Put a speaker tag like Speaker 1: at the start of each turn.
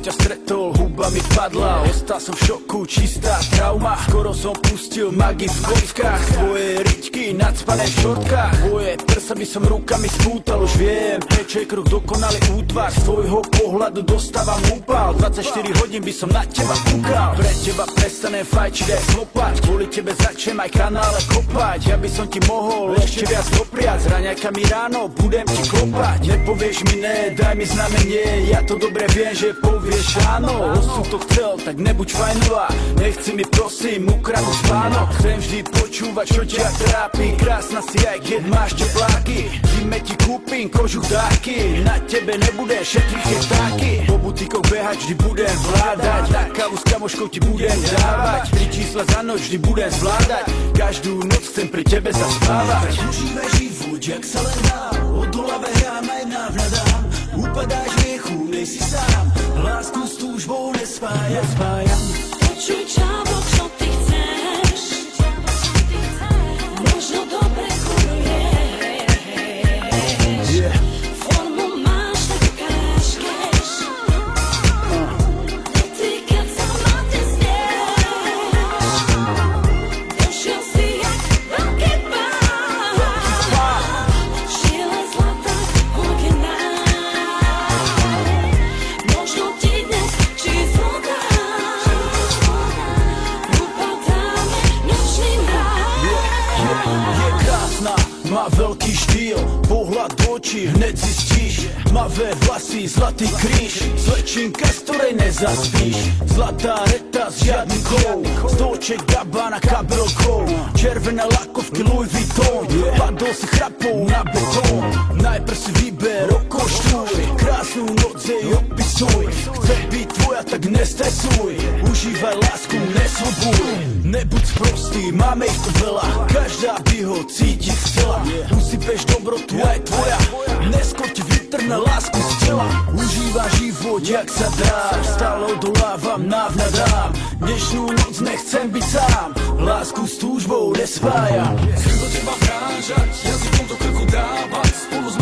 Speaker 1: som ťa stretol, huba mi padla. Ostal som v šoku, čistá trauma. Skoro som pustil magi v kockách. Tvoje ričky nadspané v šortkách. Tvoje prsa by som rukami spútal. Už viem, prečo je krok dokonalý útvar. Z tvojho pohľadu dostávam úpal. 24 hodín by som na teba kúkal. Pre teba prestanem fajčiť aj slopať. Kvôli tebe začnem aj kanále kopať. Ja by som ti mohol ešte viac dopriať. S raňajkami ráno budem ti klopať. Nepovieš mi ne, daj mi znamenie. Ja to dobre viem, že povieš áno. Osud to chcel, tak nebuď fajnová. Nechci mi prosím ukradnúť spánok. Chcem vždy počúvať, čo ťa trápi. Krásna si aj keď máš tepláky. Zime ti kúpim kožuch dárky. Na tebe nebude šetriť tie vtáky. Po butíkoch behať vždy budem vládať. Na kávu s kamoškou ti budem dávať. 3 čísla za noc vždy budem zvládať. Každú noc chcem pri tebe zaspávať.
Speaker 2: Užívaj život, jak sa len dá. Odolave hrám aj návnadám. Upadáš riechu, nejsi sám. Lásku s túžbou nespájam.
Speaker 3: Počuj čavo, čo ty chceš. Možno dobre kuruješ. Formu máš, tak kážkeš. Dotýkať sa ma te smieš. Došiel si jak veľký pán. Žile zlata okená. Možno ti dnes číslo dám. Upadáme nočný mrak.
Speaker 1: Je krásna, má veľký štýl. Pohľad do očí, hneď zistíš. Tmavé vlasy, zlatý kríž. Slečinka, z ktorej nezaspíš. Zlatá reta s žiadnym klou. Stoček Gabbana kabelkou. Červené lakovky Louis Vuitton. Padol si chrapou na betón. Najprv si vyber, okoštuj. Krásnu noc jej opisuj. Chce byť tvoja, tak nestresuj. Užívaj lásku, nesľubuj. Nebuď sprostý, máme ich tu veľa. Každá by ho cítiť chcela. Usypeš dobrotu aj tvoja. Neskôr ti vytrhne lásku z tela. Užívaj život, jak sa dá. Stále odolávam, návnadám. Dnešnú noc nechcem byť sám. Lásku s túžbou nespájam.
Speaker 2: Chcem do teba vrážať, jazykom do krku dávať. Spolu s